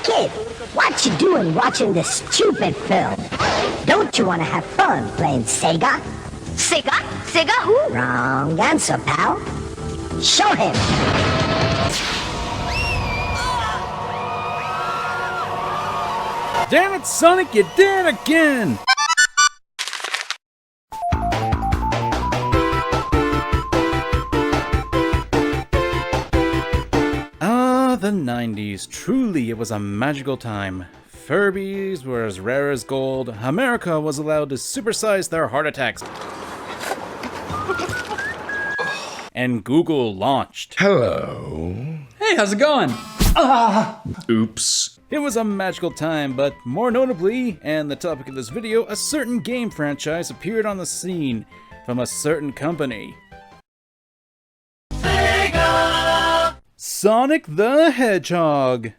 kid, what you doing watching this stupid film? Don't you want to have fun playing Sega? Sega? Sega who? Wrong answer, pal. Show him. Damn it, Sonic, you did it again! The 90s. Truly, it was a magical time. Furbies were as rare as gold. America was allowed to supersize their heart attacks. And Google launched. Hello. Hey, how's it going? Oops. It was a magical time, but more notably, and the topic of this video, a certain game franchise appeared on the scene from a certain company. Sonic the Hedgehog.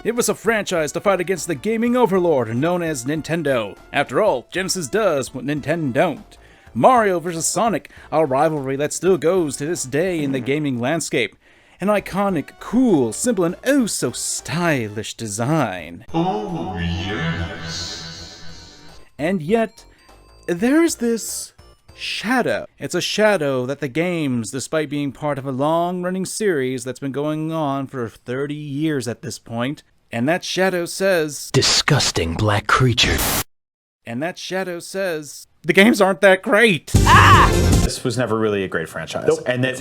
It was a franchise to fight against the gaming overlord known as Nintendo. After all, Genesis does what Nintendo don't. Mario vs. Sonic, a rivalry that still goes to this day in the gaming landscape. An iconic, cool, simple, and oh so stylish design. Oh, yes. And yet, there's this shadow. It's a shadow that the games, despite being part of a long-running series that's been going on for 30 years at this point, and that shadow says, disgusting black creature. And that shadow says, the games aren't that great. This was never really a great franchise. Nope. And that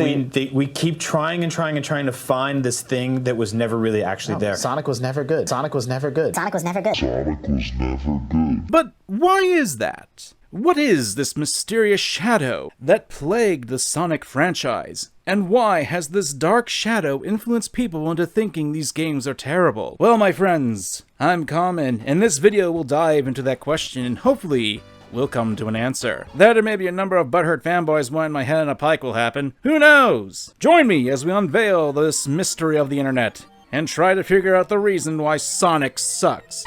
we keep trying and trying and trying to find this thing that was never really actually there. Sonic was never good. Sonic was never good. Sonic was never good. Sonic was never good. But why is that? What is this mysterious shadow that plagued the Sonic franchise? And why has this dark shadow influenced people into thinking these games are terrible? Well, my friends, I'm Kamen, and this video will dive into that question and hopefully we'll come to an answer. That or maybe a number of butthurt fanboys wanting my head on a pike will happen. Who knows? Join me as we unveil this mystery of the internet and try to figure out the reason why Sonic sucks.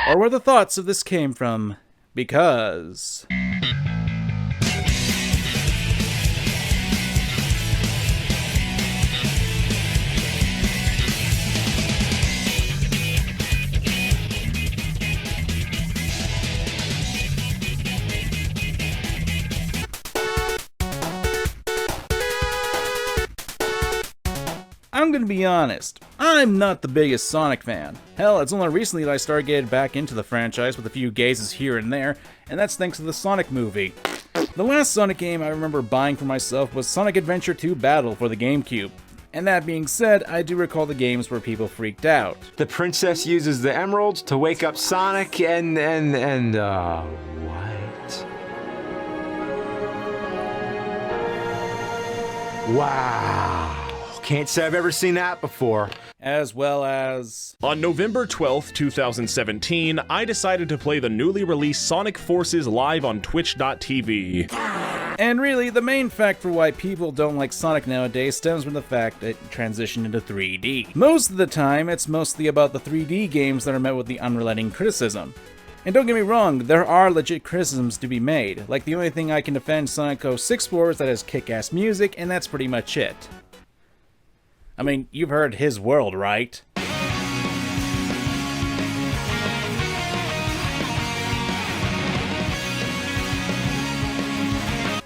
Or where the thoughts of this came from. Because... I'm gonna be honest, I'm not the biggest Sonic fan. Hell, it's only recently that I started getting back into the franchise with a few gazes here and there, and that's thanks to the Sonic movie. The last Sonic game I remember buying for myself was Sonic Adventure 2 Battle for the GameCube. And that being said, I do recall the games where people freaked out. The princess uses the emeralds to wake up Sonic and what? Wow. Can't say I've ever seen that before. As well as... On November 12th, 2017, I decided to play the newly released Sonic Forces live on Twitch.tv. And really, the main fact for why people don't like Sonic nowadays stems from the fact that it transitioned into 3D. Most of the time, it's mostly about the 3D games that are met with the unrelenting criticism. And don't get me wrong, there are legit criticisms to be made. Like, the only thing I can defend Sonic 06 for is that it has kick-ass music, and that's pretty much it. I mean, you've heard His World, right?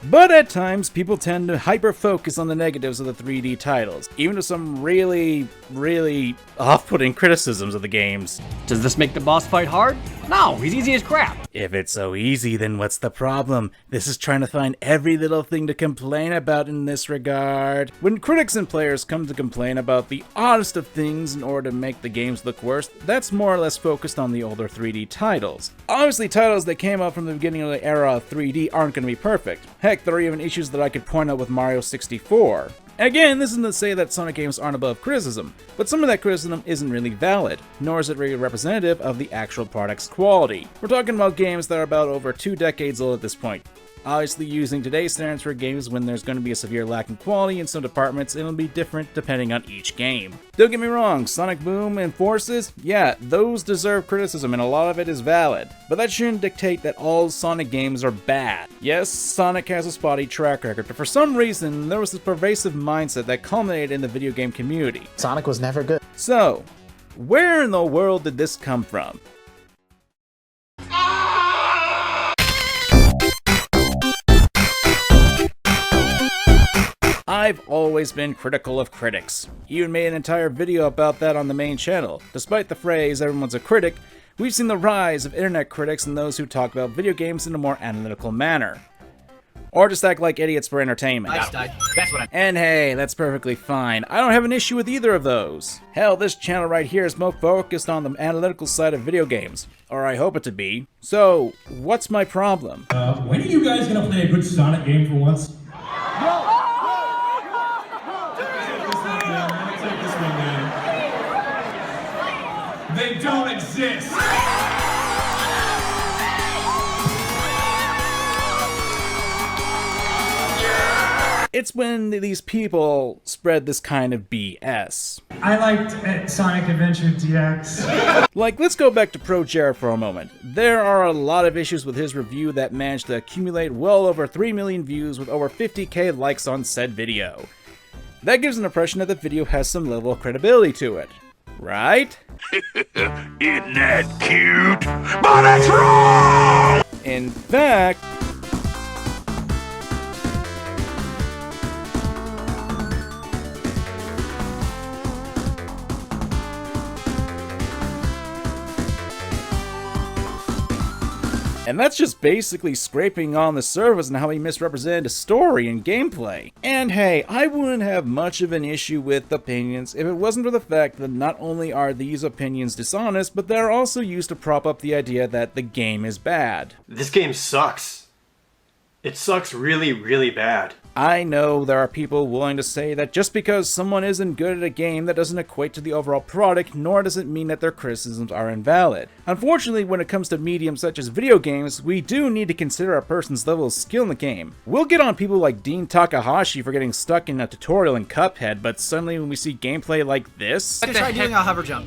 But at times, people tend to hyper-focus on the negatives of the 3D titles, even with some really, really off-putting criticisms of the games. Does this make the boss fight hard? No, he's easy as crap. If it's so easy, then what's the problem? This is trying to find every little thing to complain about in this regard. When critics and players come to complain about the oddest of things in order to make the games look worse, that's more or less focused on the older 3D titles. Obviously, titles that came out from the beginning of the era of 3D aren't going to be perfect. Heck, there are even issues that I could point out with Mario 64. Again, this isn't to say that Sonic games aren't above criticism, but some of that criticism isn't really valid, nor is it really representative of the actual product's quality. We're talking about games that are about over 2 decades old at this point. Obviously, using today's standards for games when there's going to be a severe lack in quality in some departments, it'll be different depending on each game. Don't get me wrong, Sonic Boom and Forces, yeah, those deserve criticism and a lot of it is valid, but that shouldn't dictate that all Sonic games are bad. Yes, Sonic has a spotty track record, but for some reason, there was this pervasive mindset that culminated in the video game community. Sonic was never good. So, where in the world did this come from? I've always been critical of critics. Even made an entire video about that on the main channel. Despite the phrase, everyone's a critic, we've seen the rise of internet critics and those who talk about video games in a more analytical manner. Or just act like idiots for entertainment. And hey, that's perfectly fine. I don't have an issue with either of those. Hell, this channel right here is more focused on the analytical side of video games. Or I hope it to be. So, what's my problem? When are you guys gonna play a good Sonic game for once? They don't exist! It's when these people spread this kind of BS. I liked Sonic Adventure DX. Like, let's go back to Pro Jared for a moment. There are a lot of issues with his review that managed to accumulate well over 3 million views with over 50k likes on said video. That gives an impression that the video has some level of credibility to it. Right? Isn't that cute? But it's wrong! In fact, and that's just basically scraping on the surface and how he misrepresented a story and gameplay. And hey, I wouldn't have much of an issue with opinions if it wasn't for the fact that not only are these opinions dishonest, but they're also used to prop up the idea that the game is bad. This game sucks. It sucks really, really bad. I know there are people willing to say that just because someone isn't good at a game, that doesn't equate to the overall product, nor does it mean that their criticisms are invalid. Unfortunately, when it comes to mediums such as video games, we do need to consider a person's level of skill in the game. We'll get on people like Dean Takahashi for getting stuck in a tutorial in Cuphead, but suddenly when we see gameplay like this... Try doing a hover jump.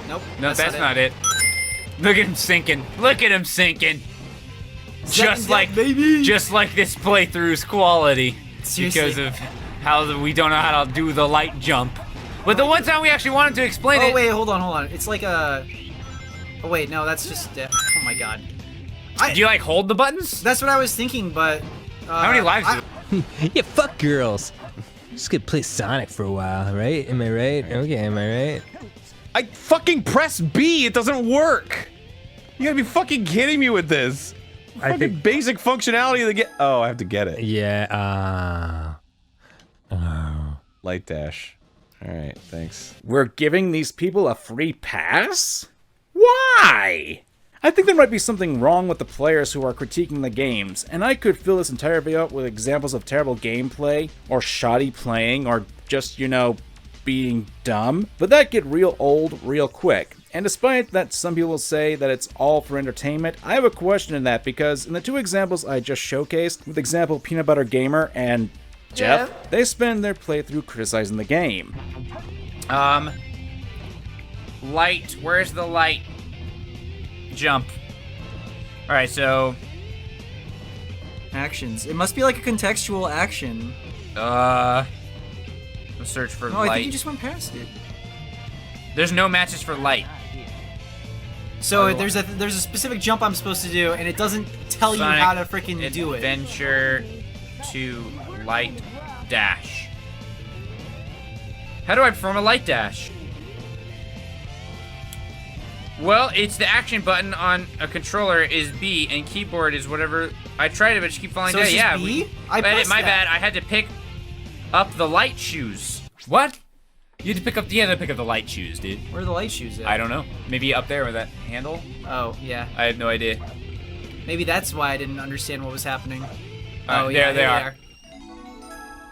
Nope. No, that's not it. Look at him sinking. Look at him sinking. Just like this playthrough's quality. Seriously. Because of how we don't know how to do the light jump. But the one time we actually wanted to explain it... Oh wait, hold on. It's like a... Oh wait, no, that's just... Oh my god. Do you like hold the buttons? That's what I was thinking, but... how many lives do Yeah, fuck girls. Just gonna play Sonic for a while, right? Am I right? Okay, am I right? I fucking press B, it doesn't work! You gotta be fucking kidding me with this! I think basic functionality of the game. Oh, I have to get it. Yeah, Light dash. Alright, thanks. We're giving these people a free pass? Why? I think there might be something wrong with the players who are critiquing the games, and I could fill this entire video up with examples of terrible gameplay, or shoddy playing, or just, you know, being dumb, but that get real old real quick. And despite that some people say that it's all for entertainment, I have a question in that, because in the 2 examples I just showcased, with example Peanut Butter Gamer and Jeff, they spend their playthrough criticizing the game. Light. Where's the light? Jump. Alright, so... Actions. It must be like a contextual action. Let's search for light. light. I think you just went past it. There's no matches for light. So there's a specific jump I'm supposed to do, and it doesn't tell you how to freaking do it. Adventure to light dash. How do I perform a light dash? Well, it's the action button on a controller is B, and keyboard is whatever. I tried it, but just keep falling down. Yeah, B? My bad. I had to pick up the light shoes. What? You had to pick up the light shoes, dude. Where are the light shoes at? I don't know. Maybe up there with that handle? Oh, yeah. I had no idea. Maybe that's why I didn't understand what was happening. Oh, yeah, they are.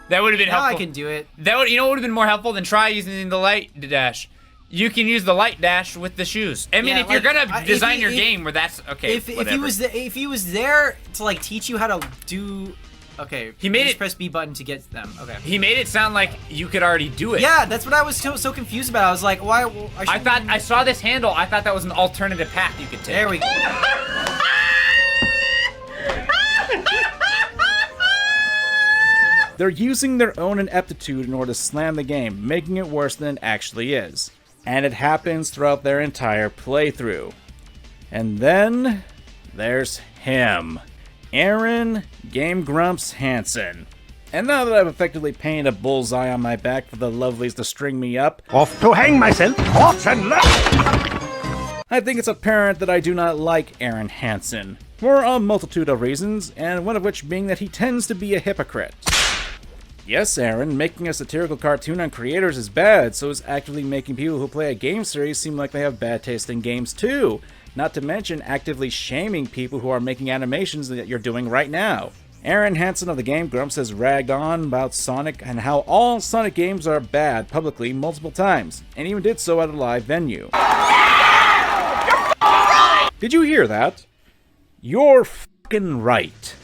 That would have been Now helpful. I can do it. That would, you know, what would have been more helpful than try using the light dash. You can use the light dash with the shoes. I mean, Yeah, if you're like, gonna design your game where that's okay. If he was there to like teach you how to do. Okay, he made just press B button to get them. Okay. He made it sound like you could already do it. Yeah, that's what I was so confused about. I was like, why? Well, I thought I saw this handle. I thought that was an alternative path you could take. There we go. They're using their own ineptitude in order to slam the game, making it worse than it actually is. And it happens throughout their entire playthrough. And then there's him. Arin Game Grumps Hanson. And now that I've effectively painted a bullseye on my back for the lovelies to string me up, Off to hang myself, horse and left! I think it's apparent that I do not like Arin Hanson, for a multitude of reasons, and one of which being that he tends to be a hypocrite. Yes, Arin, making a satirical cartoon on creators is bad, so is actively making people who play a game series seem like they have bad taste in games too. Not to mention actively shaming people who are making animations that you're doing right now. Arin Hanson of the Game Grumps has ragged on about Sonic and how all Sonic games are bad publicly multiple times, and even did so at a live venue. Did you hear that? You're f***ing right.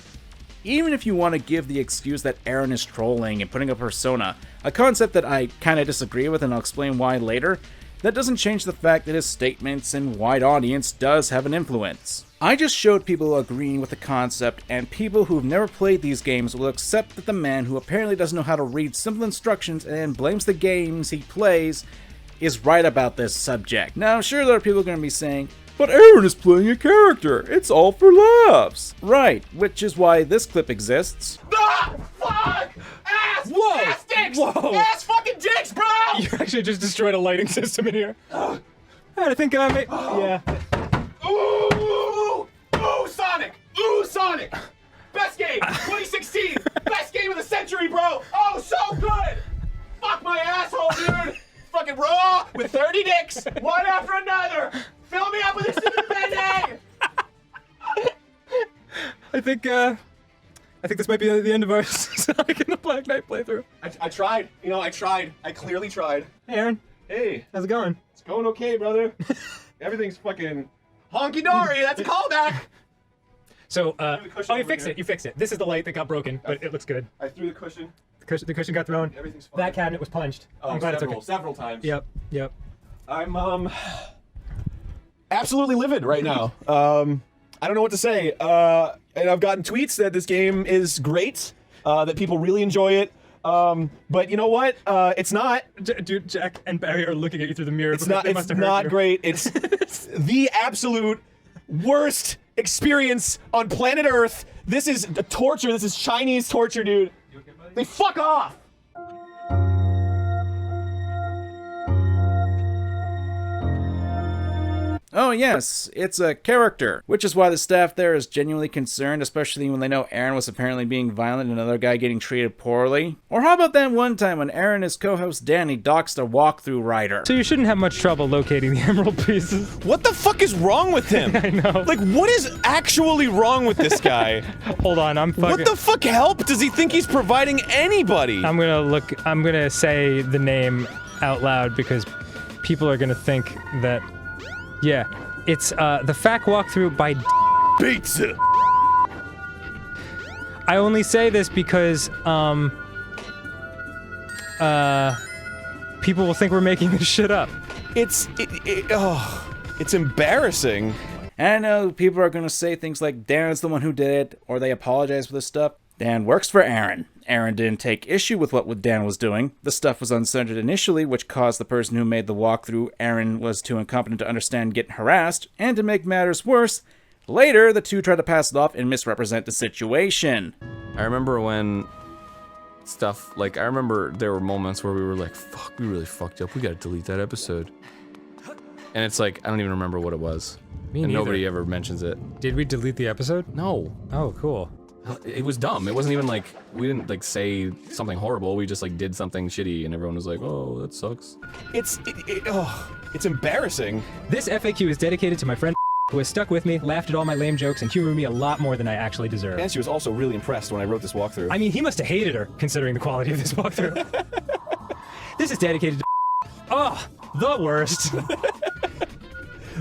Even if you want to give the excuse that Arin is trolling and putting up a persona, a concept that I kinda disagree with and I'll explain why later, that doesn't change the fact that his statements and wide audience does have an influence. I just showed people agreeing with the concept, and people who've never played these games will accept that the man who apparently doesn't know how to read simple instructions and blames the games he plays is right about this subject. Now, sure, there are people going to be saying, but Arin is playing a character, it's all for laughs. Right, which is why this clip exists. Ah, fuck! Ass! Whoa! Ass dicks! Whoa! Ass fucking dicks, bro! You actually just destroyed a lighting system in here. I think I made. Yeah. Ooh! Ooh, Sonic! Ooh, Sonic! Best game! 2016! Best game of the century, bro! Oh, so good! Fuck my asshole, dude! Fucking raw with 30 dicks, one after another! Fill me up with a stupid band-aid! I think this might be the end of our Sonic and the Black Knight playthrough. I tried. You know, I tried. I clearly tried. Hey, Arin. Hey. How's it going? It's going okay, brother. Everything's fucking honky-dory. That's a callback. So, oh, you fixed it. You fixed it. This is the light that got broken, but it looks good. I threw the cushion. The cushion got thrown. Everything's fine. That cabinet was punched. Oh, I'm glad I took it. several times. Yep. I'm absolutely livid right now. I don't know what to say. And I've gotten tweets that this game is great, that people really enjoy it. But you know what? It's not. Dude, Jack and Barry are looking at you through the mirror. It's not. It's not great. It's the absolute worst experience on planet Earth. This is torture. This is Chinese torture, dude. You okay, buddy? They fuck off. Oh yes, it's a character, which is why the staff there is genuinely concerned, especially when they know Arin was apparently being violent and another guy getting treated poorly. Or how about that one time when Arin and his co-host Danny doxed a walkthrough rider? So you shouldn't have much trouble locating the emerald pieces. What the fuck is wrong with him? I know. Like, what is actually wrong with this guy? Hold on, I'm fucking... What the fuck help does he think he's providing anybody? I'm gonna say the name out loud because people are gonna think that... Yeah, it's the FAQ walkthrough by Pizza. I only say this because people will think we're making this shit up. It's embarrassing. And I know people are gonna say things like Darren's the one who did it, or they apologize for this stuff. Dan works for Arin. Arin didn't take issue with what Dan was doing. The stuff was uncensored initially, which caused the person who made the walkthrough, Arin, was too incompetent to understand, getting harassed, and to make matters worse, later the two tried to pass it off and misrepresent the situation. I remember when stuff, like, I remember there were moments where we were like, fuck, we really fucked up, we gotta delete that episode. And it's like, I don't even remember what it was. Me and neither. Nobody ever mentions it. Did we delete the episode? No. Oh, cool. It was dumb. It wasn't even like, we didn't like say something horrible, we just like did something shitty and everyone was like, oh, that sucks. It's embarrassing. This FAQ is dedicated to my friend who has stuck with me, laughed at all my lame jokes, and humored me a lot more than I actually deserve. And she was also really impressed when I wrote this walkthrough. I mean, he must have hated her, considering the quality of this walkthrough. This is dedicated to oh, the worst.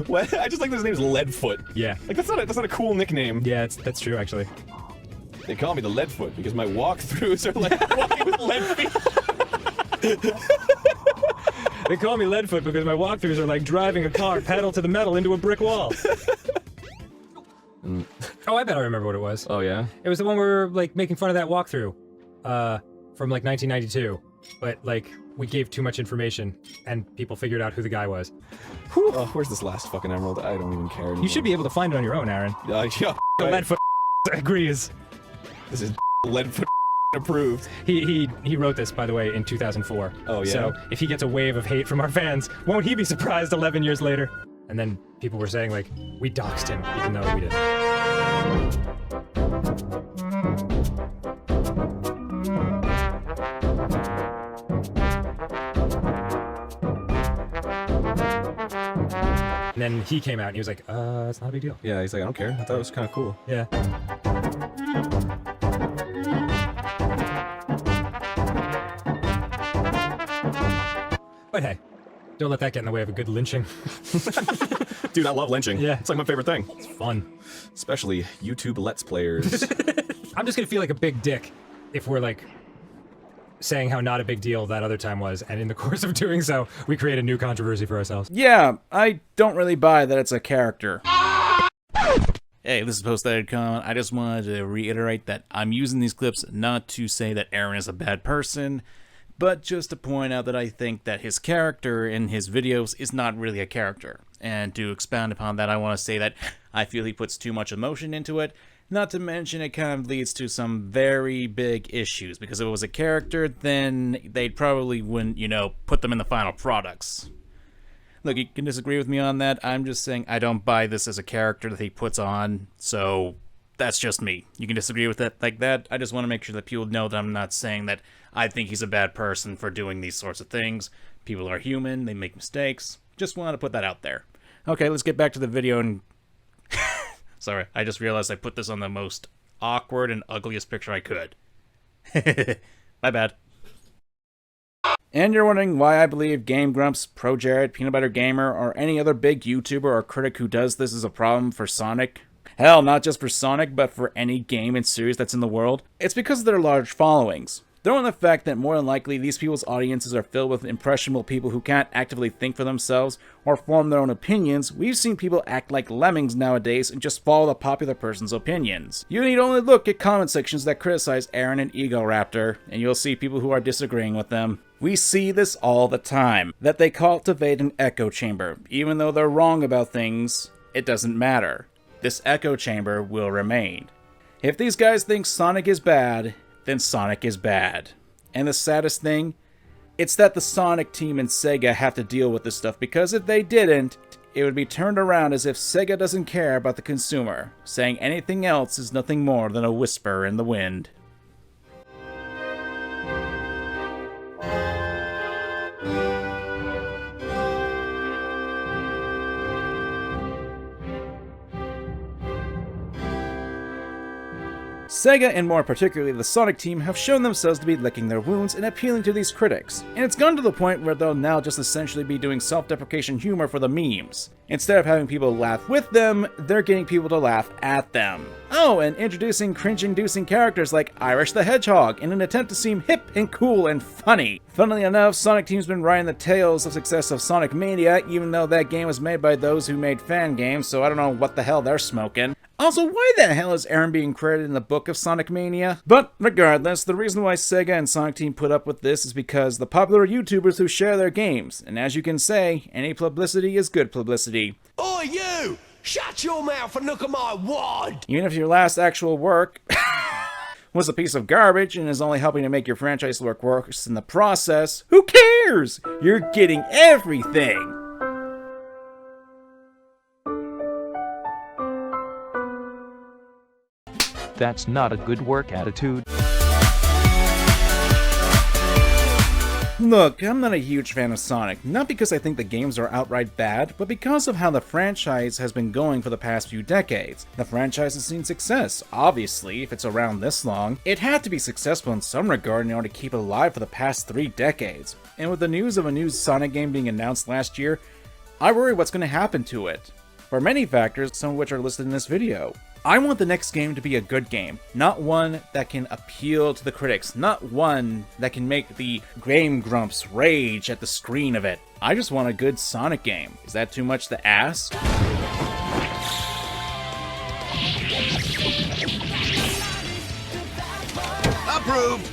What? I just like that his name's Leadfoot. Yeah. Like, that's not a cool nickname. Yeah, that's true, actually. They call me the Leadfoot because my walkthroughs are like walking with lead feet. They call me Leadfoot because my walkthroughs are like driving a car pedal to the metal into a brick wall. Oh, I bet I remember what it was. Oh, yeah? It was the one where we were, like, making fun of that walkthrough. From, like, 1992. But, like, we gave too much information, and people figured out who the guy was. Oh, where's this last fucking emerald? I don't even care anymore. You should be able to find it on your own, Aaron. Yeah. The Leadfoot agrees. This is Leadfoot approved. He wrote this, by the way, in 2004. Oh, yeah? So, if he gets a wave of hate from our fans, won't he be surprised 11 years later? And then people were saying, like, we doxed him, even though we didn't. And then he came out and he was like, it's not a big deal. Yeah, he's like, I don't care. I thought it was kind of cool. Yeah. But hey, don't let that get in the way of a good lynching. Dude, I love lynching. Yeah. It's like my favorite thing. It's fun. Especially YouTube Let's Players. I'm just gonna feel like a big dick if we're like saying how not a big deal that other time was, and in the course of doing so, we create a new controversy for ourselves. Yeah, I don't really buy that it's a character. Hey, this is Post-Edit Comment. I just wanted to reiterate that I'm using these clips not to say that Arin is a bad person, but just to point out that I think that his character in his videos is not really a character. And to expound upon that, I want to say that I feel he puts too much emotion into it, not to mention it kind of leads to some very big issues, because if it was a character, then they'd probably wouldn't, you know, put them in the final products. Look, you can disagree with me on that. I'm just saying I don't buy this as a character that he puts on, so that's just me. You can disagree with it like that. I just want to make sure that people know that I'm not saying that I think he's a bad person for doing these sorts of things. People are human, they make mistakes. Just wanted to put that out there. Okay, let's get back to the video and... Sorry, I just realized I put this on the most awkward and ugliest picture I could. My bad. And you're wondering why I believe Game Grumps, Pro Jared, Peanut Butter Gamer, or any other big YouTuber or critic who does this is a problem for Sonic? Hell, not just for Sonic, but for any game and series that's in the world. It's because of their large followings. Throwing the fact that more than likely these people's audiences are filled with impressionable people who can't actively think for themselves or form their own opinions, we've seen people act like lemmings nowadays and just follow the popular person's opinions. You need only look at comment sections that criticize Arin and Egoraptor, and you'll see people who are disagreeing with them. We see this all the time, that they cultivate an echo chamber. Even though they're wrong about things, it doesn't matter. This echo chamber will remain. If these guys think Sonic is bad, then Sonic is bad. And the saddest thing, it's that the Sonic team and Sega have to deal with this stuff, because if they didn't, it would be turned around as if Sega doesn't care about the consumer, saying anything else is nothing more than a whisper in the wind. Sega, and more particularly the Sonic team, have shown themselves to be licking their wounds and appealing to these critics, and it's gone to the point where they'll now just essentially be doing self-deprecation humor for the memes. Instead of having people laugh with them, they're getting people to laugh at them. Oh, and introducing cringe-inducing characters like Irish the Hedgehog in an attempt to seem hip and cool and funny. Funnily enough, Sonic Team's been riding the tails of success of Sonic Mania, even though that game was made by those who made fan games, so I don't know what the hell they're smoking. Also, why the hell is Arin being credited in the book of Sonic Mania? But regardless, the reason why Sega and Sonic Team put up with this is because the popular YouTubers who share their games, and as you can say, any publicity is good publicity. Oi, you! Shut your mouth and look at my wad! Even if your last actual work was a piece of garbage and is only helping to make your franchise work worse in the process, who cares? You're getting everything! That's not a good work attitude. Look, I'm not a huge fan of Sonic, not because I think the games are outright bad, but because of how the franchise has been going for the past few decades. The franchise has seen success. Obviously, if it's around this long, it had to be successful in some regard in order to keep it alive for the past 3 decades. And with the news of a new Sonic game being announced last year, I worry what's going to happen to it. For many factors, some of which are listed in this video. I want the next game to be a good game, not one that can appeal to the critics, not one that can make the Game Grumps rage at the screen of it. I just want a good Sonic game. Is that too much to ask? Approved!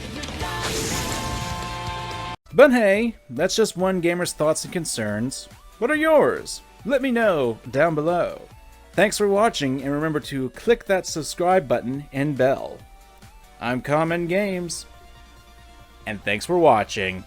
But hey, that's just one gamer's thoughts and concerns. What are yours? Let me know down below. Thanks for watching, and remember to click that subscribe button and bell. I'm Common Games, and thanks for watching.